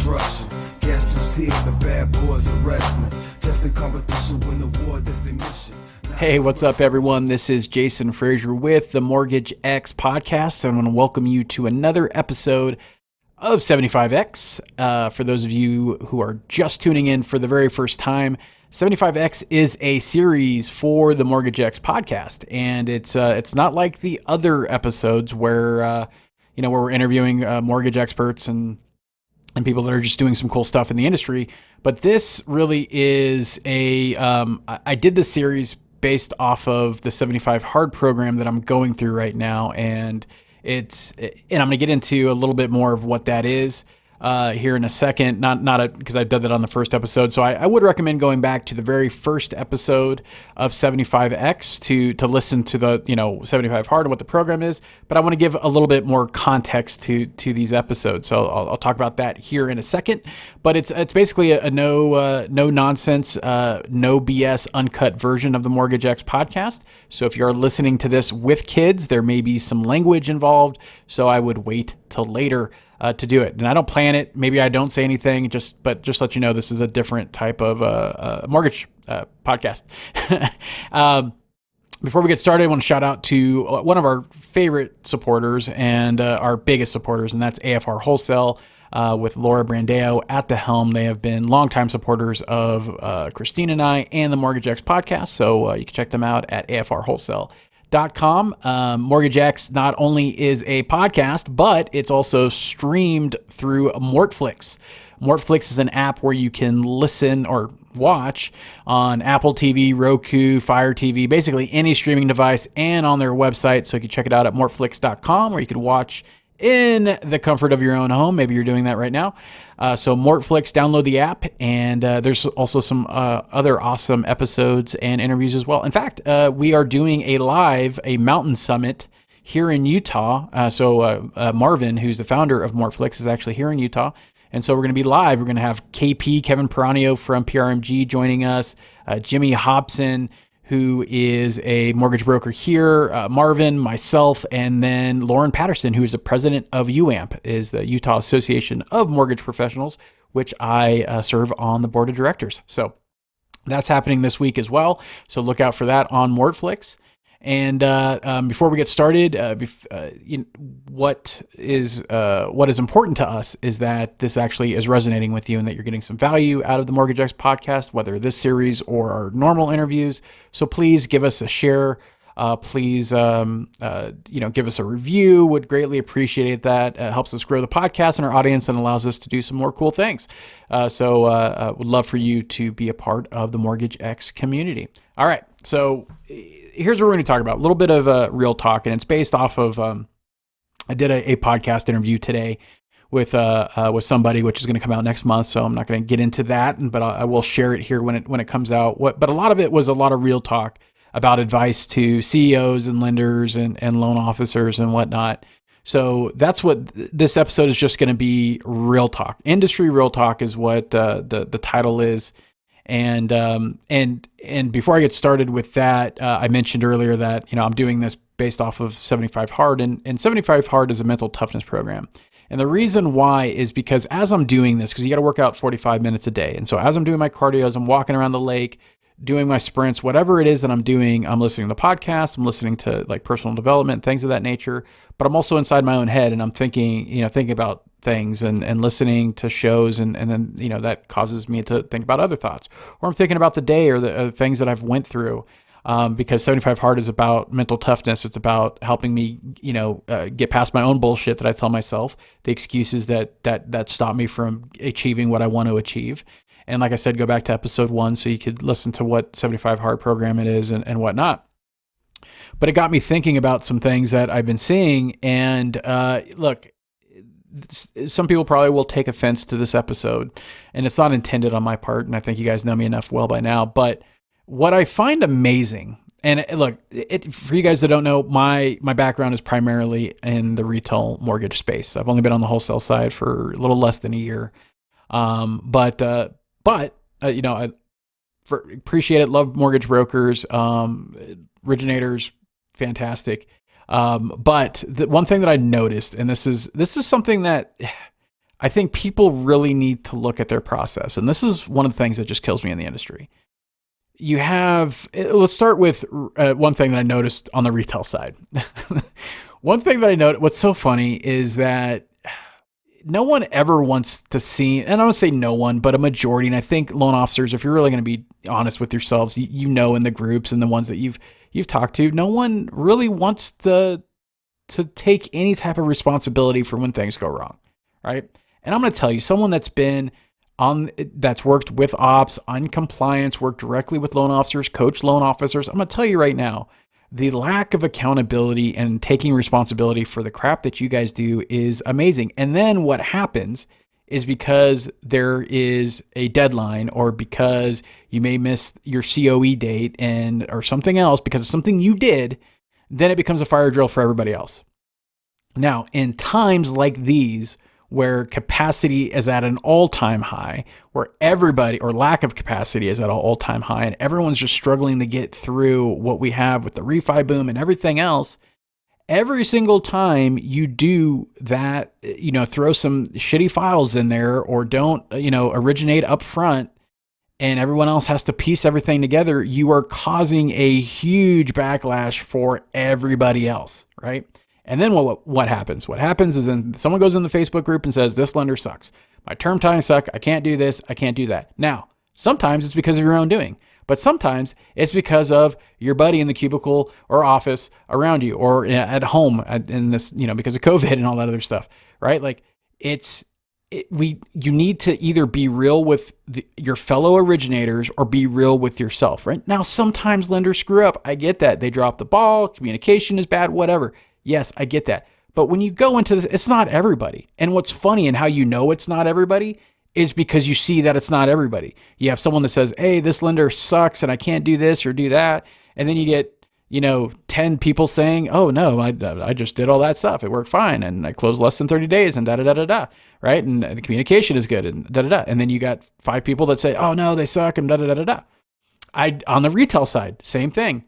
destruction. Guess who's here? The bad boys of wrestling. Testing competition, win the war, that's their mission. Hey, what's up, everyone? This is Jason Frazier with the Mortgage X podcast. I want to welcome you to another episode of 75X. For those of you who are just tuning in for the very first time, 75X is a series for the Mortgage X podcast, and it's not like the other episodes where where we're interviewing mortgage experts and people that are just doing some cool stuff in the industry. But this really is I did this series based off of the 75 Hard program that I'm going through right now, and I'm going to get into a little bit more of what that is here in a second, because I did that on the first episode. So I would recommend going back to the very first episode of 75X to listen to the 75 Hard and what the program is. But I want to give a little bit more context to these episodes. So I'll talk about that here in a second. But it's basically a no nonsense, no BS, uncut version of the Mortgage X podcast. So if you're listening to this with kids, there may be some language involved. So I would wait till later to do it. And I don't plan it. Maybe I don't say anything, but just let you know, this is a different type of mortgage podcast. Before we get started, I want to shout out to one of our favorite supporters and our biggest supporters, and that's AFR Wholesale with Laura Brandeo at the helm. They have been longtime supporters of Christine and I and the Mortgage X podcast. So you can check them out at afrwholesale.com. Mortgage X not only is a podcast, but it's also streamed through Mortflix. Mortflix is an app where you can listen or watch on Apple TV, Roku, Fire TV, basically any streaming device, and on their website. So you can check it out at mortflix.com, where you can watch in the comfort of your own home. Maybe you're doing that right now. So Mortflix, download the app, and there's also some other awesome episodes and interviews as well. In fact, we are doing a mountain summit here in Utah. Marvin, who's the founder of Mortflix, is actually here in Utah. And so we're going to be live. We're going to have KP, Kevin Peranio from PRMG, joining us, Jimmy Hobson, who is a mortgage broker here, Marvin, myself, and then Lauren Patterson, who is the president of UAMP, is the Utah Association of Mortgage Professionals, which I serve on the board of directors. So that's happening this week as well. So look out for that on Mortflix. And before we get started, what is important to us is that this actually is resonating with you and that you're getting some value out of the Mortgage X podcast, whether this series or our normal interviews. So please give us a share. Please, give us a review. Would greatly appreciate that. It helps us grow the podcast and our audience and allows us to do some more cool things. So would love for you to be a part of the Mortgage X community. All right. So here's what we're going to talk about. A little bit of real talk, and it's based off of, I did a podcast interview today with somebody, which is going to come out next month. So I'm not going to get into that, but I will share it here when it comes out. But a lot of it was a lot of real talk about advice to CEOs and lenders and loan officers and whatnot. So that's what this episode is just going to be. Real talk, industry real talk is what the title is. And before I get started with that, I mentioned earlier that, I'm doing this based off of 75 Hard, and 75 Hard is a mental toughness program. And the reason why is because as I'm doing this, because you got to work out 45 minutes a day. And so as I'm doing my cardio, as I'm walking around the lake, doing my sprints, whatever it is that I'm doing, I'm listening to the podcast, I'm listening to like personal development, things of that nature, but I'm also inside my own head and I'm thinking about things and listening to shows and then, that causes me to think about other thoughts, or I'm thinking about the day or the things that I've went through. Because 75 Hard is about mental toughness. It's about helping me, get past my own bullshit that I tell myself, the excuses that stop me from achieving what I want to achieve. And like I said, go back to episode 1 so you could listen to what 75 Hard program it is and whatnot. But it got me thinking about some things that I've been seeing. And look, some people probably will take offense to this episode, and it's not intended on my part. And I think you guys know me enough well by now. But what I find amazing, and look, for you guys that don't know, my background is primarily in the retail mortgage space. I've only been on the wholesale side for a little less than a year. But I appreciate it. Love mortgage brokers, originators, fantastic. But the one thing that I noticed, and this is something that I think people really need to look at their process. And this is one of the things that just kills me in the industry. Let's start with one thing that I noticed on the retail side. One thing that I noticed, what's so funny is that no one ever wants to see, and I don't say no one, but a majority, and I think loan officers, if you're really going to be honest with yourselves, you know, in the groups and the ones that you've talked to, no one really wants to take any type of responsibility for when things go wrong, right? And I'm going to tell you, someone that's worked with ops, on compliance, worked directly with loan officers, coached loan officers, I'm going to tell you right now, the lack of accountability and taking responsibility for the crap that you guys do is amazing. And then what happens is, because there is a deadline, or because you may miss your COE date or something else because of something you did, then it becomes a fire drill for everybody else. Now, in times like these, where capacity is at an all-time high, where everybody, or lack of capacity is at an all-time high, and everyone's just struggling to get through what we have with the refi boom and everything else, every single time you do that, throw some shitty files in there, or don't, originate up front, and everyone else has to piece everything together, you are causing a huge backlash for everybody else, right? And then what happens? What happens is then someone goes in the Facebook group and says, this lender sucks. My term times suck. I can't do this. I can't do that. Now, sometimes it's because of your own doing, but sometimes it's because of your buddy in the cubicle or office around you, or at home in this, because of COVID and all that other stuff, right? Like you need to either be real with your fellow originators or be real with yourself, right? Now, sometimes lenders screw up. I get that. They drop the ball. Communication is bad, whatever. Yes, I get that. But when you go into this, it's not everybody. And what's funny, and how you know it's not everybody, is because you see that it's not everybody. You have someone that says, hey, this lender sucks and I can't do this or do that. And then you get, 10 people saying, oh no, I just did all that stuff. It worked fine. And I closed less than 30 days and da-da-da-da-da, right? And the communication is good and da-da-da. And then you got 5 people that say, oh no, they suck and da-da-da-da-da. On the retail side, same thing.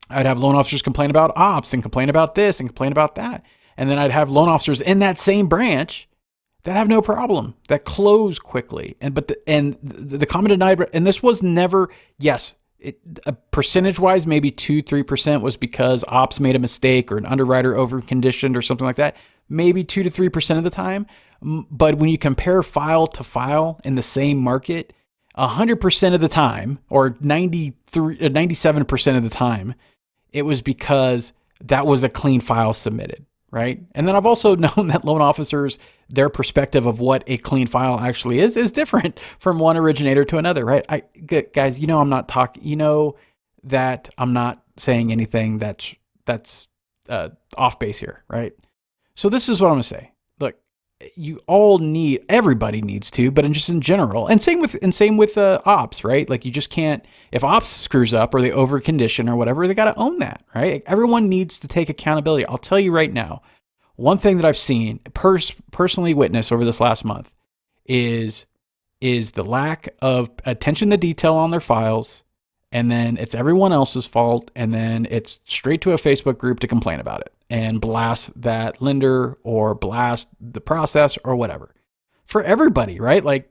I'd have loan officers complain about ops and complain about this and complain about that. And then I'd have loan officers in that same branch that have no problem, that close quickly. The common denominator, and this was never, yes, percentage-wise, maybe 2-3% was because ops made a mistake or an underwriter over-conditioned or something like that. Maybe 2 to 3% of the time. But when you compare file to file in the same market, 100% of the time, or 97% of the time, it was because that was a clean file submitted, right? And then I've also known that loan officers, their perspective of what a clean file actually is different from one originator to another, right? Guys, I'm not talking, that I'm not saying anything that's off base here, right? So this is what I'm gonna say. Look, everybody needs to, but just in general, and same with ops, right? Like, you just can't, if ops screws up or they over condition or whatever, they got to own that, right? Everyone needs to take accountability. I'll tell you right now, one thing that I've seen personally witnessed over this last month is the lack of attention to detail on their files. And then it's everyone else's fault. And then it's straight to a Facebook group to complain about it and blast that lender or blast the process or whatever. For everybody, right? Like,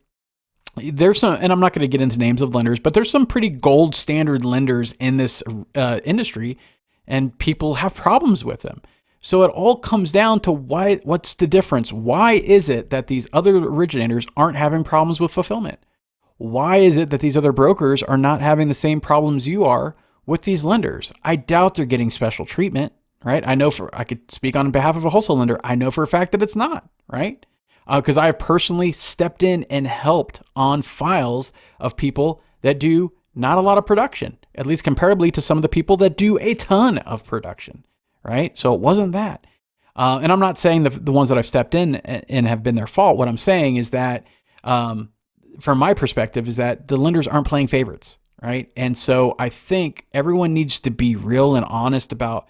there's some, and I'm not going to get into names of lenders, but there's some pretty gold standard lenders in this industry, and people have problems with them. So it all comes down to what's the difference? Why is it that these other originators aren't having problems with fulfillment? Why is it that these other brokers are not having the same problems you are with these lenders? I doubt they're getting special treatment, right? I could speak on behalf of a wholesale lender. I know for a fact that it's not, right? Because I have personally stepped in and helped on files of people that do not a lot of production, at least comparably to some of the people that do a ton of production, right? So it wasn't that. And I'm not saying the ones that I've stepped in and have been their fault. What I'm saying is that, from my perspective, is that the lenders aren't playing favorites, right? And so I think everyone needs to be real and honest about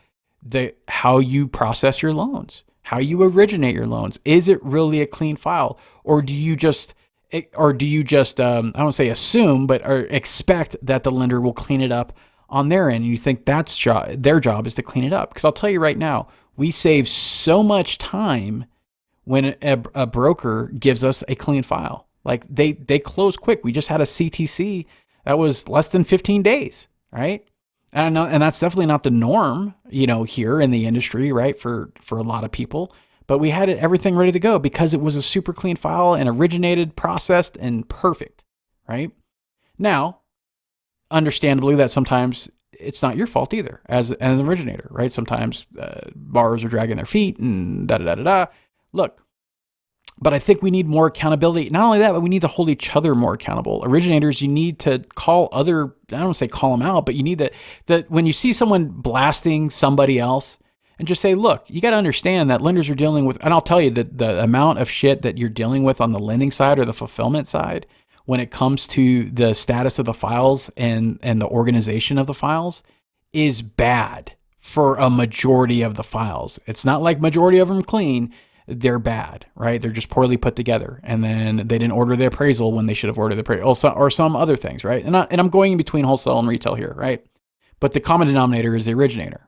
how you process your loans, how you originate your loans. Is it really a clean file, or do you just I don't say assume, but or expect that the lender will clean it up on their end? And you think their job is to clean it up? Because I'll tell you right now, we save so much time when a broker gives us a clean file. Like they close quick. We just had a CTC that was less than 15 days, right? And that's definitely not the norm, here in the industry, right? For a lot of people, but we had everything ready to go because it was a super clean file and originated, processed, and perfect, right? Now, understandably, that sometimes it's not your fault either as an originator, right? Sometimes borrowers are dragging their feet and da-da-da-da-da. Look, but I think we need more accountability. Not only that, but we need to hold each other more accountable. Originators, you need to call I don't want to say call them out, but you need that when you see someone blasting somebody else, and just say, look, you got to understand that lenders are dealing with, and I'll tell you that the amount of shit that you're dealing with on the lending side or the fulfillment side, when it comes to the status of the files and the organization of the files, is bad for a majority of the files. It's not like majority of them clean. They're bad, right? They're just poorly put together. And then they didn't order the appraisal when they should have ordered the appraisal, or some other things, right? And I'm going in between wholesale and retail here, right? But the common denominator is the originator.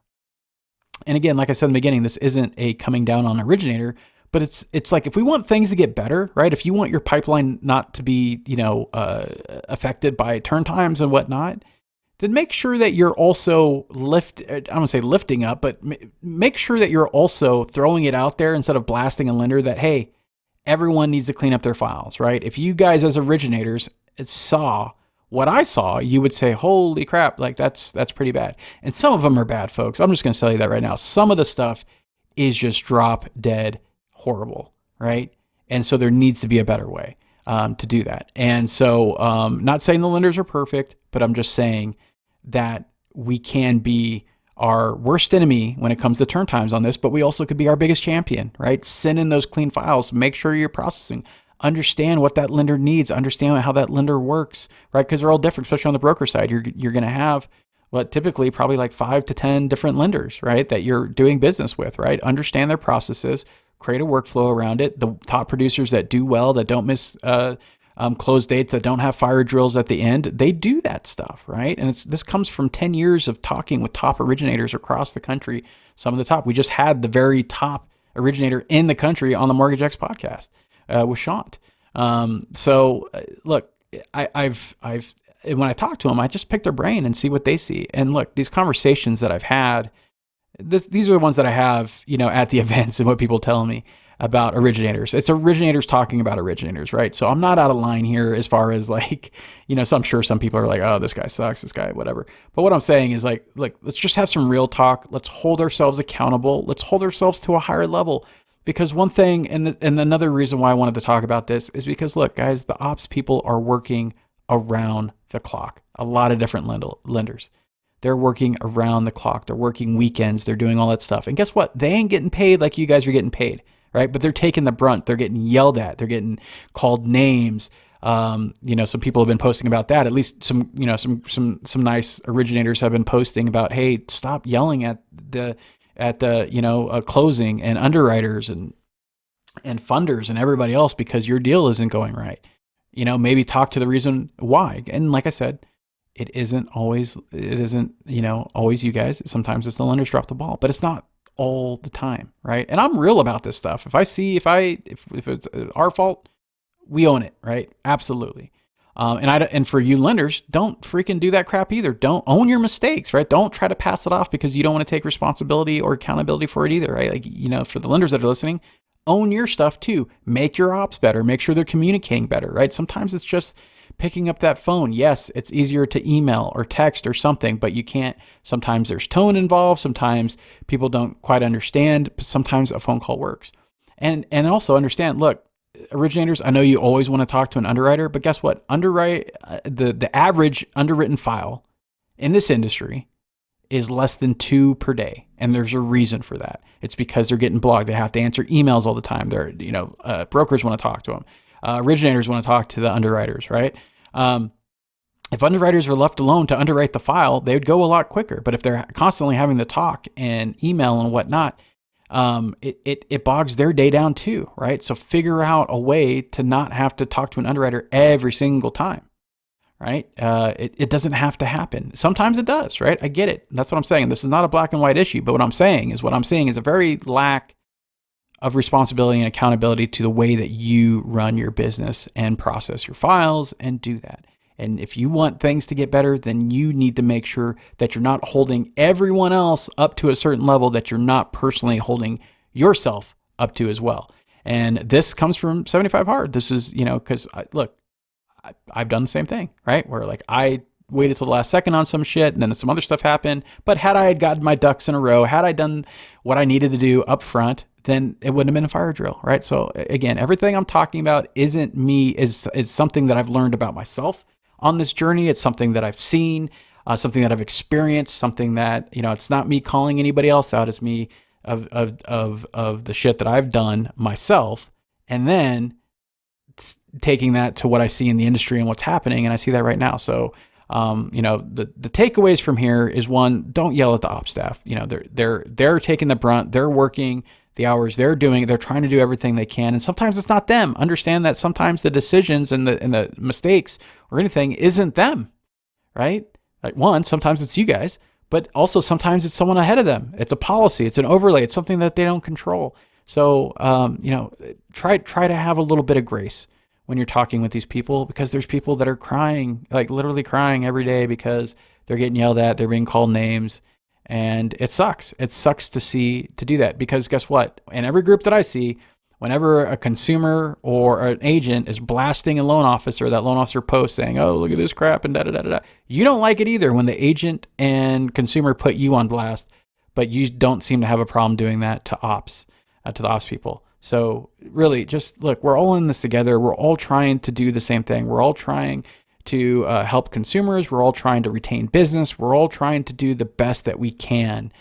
And again, like I said in the beginning, this isn't a coming down on originator, but it's like if we want things to get better, right? If you want your pipeline not to be, affected by turn times and whatnot, then make sure that you're also I don't want to say lifting up, but make sure that you're also throwing it out there instead of blasting a lender that, hey, everyone needs to clean up their files, right? If you guys as originators saw what I saw, you would say, holy crap, like that's pretty bad. And some of them are bad, folks. I'm just going to tell you that right now. Some of the stuff is just drop dead horrible, right? And so there needs to be a better way to do that. And so not saying the lenders are perfect, but I'm just saying that we can be our worst enemy when it comes to turn times on this, but we also could be our biggest champion, right? Send in those clean files, make sure you're processing, understand what that lender needs, understand how that lender works, right? Because they're all different, especially on the broker side. You're going to have typically probably like 5 to 10 different lenders, right? That you're doing business with, right? Understand their processes, create a workflow around it. The top producers that do well, that don't miss close dates, that don't have fire drills at the end, they do that stuff, right? And this comes from 10 years of talking with top originators across the country. Some of the top, we just had the very top originator in the country on the Mortgage X podcast with Shant. So look, I've when I talk to them, I just pick their brain and see what they see. And look, these conversations that I've had, these are the ones that I have, at the events and what people tell me about originators. It's originators talking about originators, right? So I'm not out of line here as far as like, so I'm sure some people are like, oh, this guy sucks, this guy, whatever. But what I'm saying is like, let's just have some real talk. Let's hold ourselves accountable. Let's hold ourselves to a higher level. Because one thing, and another reason why I wanted to talk about this is because, look, guys, the ops people are working around the clock. A lot of different lenders. They're working around the clock. They're working weekends. They're doing all that stuff. And guess what? They ain't getting paid like you guys are getting paid, right? But they're taking the brunt. They're getting yelled at. They're getting called names. Some people have been posting about that. At least some nice originators have been posting about, hey, stop yelling at the closing and underwriters and funders and everybody else because your deal isn't going right. Maybe talk to the reason why. And like I said, it isn't always you guys. Sometimes it's the lenders drop the ball, but it's not all the time, right? And I'm real about this stuff. If it's our fault, we own it, right? Absolutely. And for you lenders, don't freaking do that crap either. Don't own your mistakes, right? Don't try to pass it off because you don't want to take responsibility or accountability for it either, right? Like, for the lenders that are listening, own your stuff too. Make your ops better. Make sure they're communicating better, right? Sometimes it's just picking up that phone. Yes, it's easier to email or text or something, but you can't. Sometimes there's tone involved. Sometimes people don't quite understand. But sometimes a phone call works. And also understand, look, originators, I know you always want to talk to an underwriter, but guess what? The average underwritten file in this industry is less than 2 per day. And there's a reason for that. It's because they're getting blocked. They have to answer emails all the time. Brokers want to talk to them. Originators want to talk to the underwriters, right? If underwriters were left alone to underwrite the file, they would go a lot quicker. But if they're constantly having to talk and email and whatnot, it bogs their day down too, right? So figure out a way to not have to talk to an underwriter every single time, right? It doesn't have to happen. Sometimes it does, right? I get it. That's what I'm saying. This is not a black and white issue, but what I'm saying is a very lack of responsibility and accountability to the way that you run your business and process your files and do that. And if you want things to get better, then you need to make sure that you're not holding everyone else up to a certain level that you're not personally holding yourself up to as well. And this comes from 75 Hard. This is, because look, I've done the same thing, right? Where like I waited till the last second on some shit and then some other stuff happened. But had I had gotten my ducks in a row, had I done what I needed to do up front, then it wouldn't have been a fire drill, right? So again, everything I'm talking about isn't me, is something that I've learned about myself on this journey. It's something that I've seen, something that I've experienced, something that, it's not me calling anybody else out. It's me of the shit that I've done myself. And then taking that to what I see in the industry and what's happening. And I see that right now. So, the takeaways from here is, one, don't yell at the ops staff. They're taking the brunt, they're working the hours, they're trying to do everything they can. And sometimes it's not them. Understand that sometimes the decisions and the mistakes or anything isn't them, right? Like, one, sometimes it's you guys, but also sometimes it's someone ahead of them. It's a policy, it's an overlay, it's something that they don't control. So, try to have a little bit of grace when you're talking with these people, because there's people that are crying, like literally crying every day because they're getting yelled at, they're being called names. And it sucks. It sucks to do that, because guess what? In every group that I see, whenever a consumer or an agent is blasting a loan officer, that loan officer posts saying, "Oh, look at this crap," and da-da-da-da-da. You don't like it either when the agent and consumer put you on blast, but you don't seem to have a problem doing that to the ops people. So really, just look, we're all in this together. We're all trying to do the same thing. We're all trying to help consumers. We're all trying to retain business. We're all trying to do the best that we can.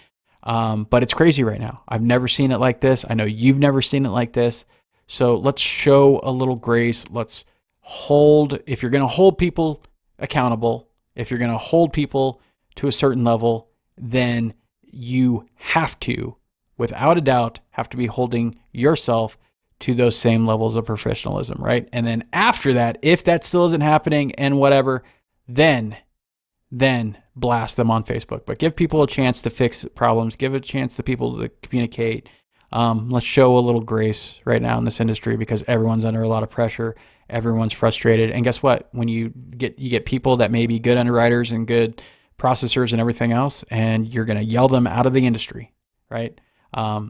But it's crazy right now. I've never seen it like this. I know you've never seen it like this. So let's show a little grace. Let's if you're going to hold people accountable, if you're going to hold people to a certain level, then you have to, without a doubt, have to be holding yourself to those same levels of professionalism, right? And then after that, if that still isn't happening and whatever, then blast them on Facebook. But give people a chance to fix problems. Give a chance to people to communicate. Let's show a little grace right now in this industry, because everyone's under a lot of pressure. Everyone's frustrated. And guess what? When you get people that may be good underwriters and good processors and everything else, and you're going to yell them out of the industry, right?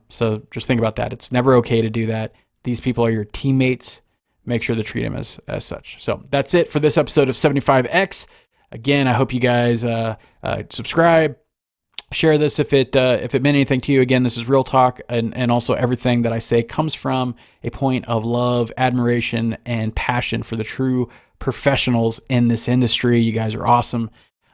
So just think about that. It's never okay to do that. These people are your teammates. Make sure to treat them as such. So that's it for this episode of 75X. Again, I hope you guys subscribe, share this if it meant anything to you. Again, this is real talk, and also everything that I say comes from a point of love, admiration, and passion for the true professionals in this industry. You guys are awesome.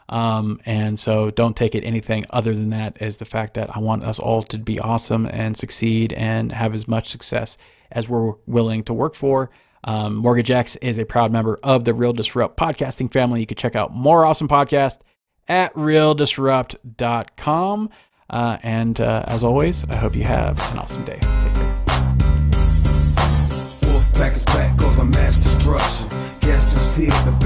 And so don't take it anything other than that, as the fact that I want us all to be awesome and succeed and have as much success as we're willing to work for. Mortgage X is a proud member of the Real Disrupt podcasting family. You can check out more awesome podcasts at realdisrupt.com. And as always, I hope you have an awesome day. Take care. Wolfpack is back, cause I'm mass destruction. Guess who's here? The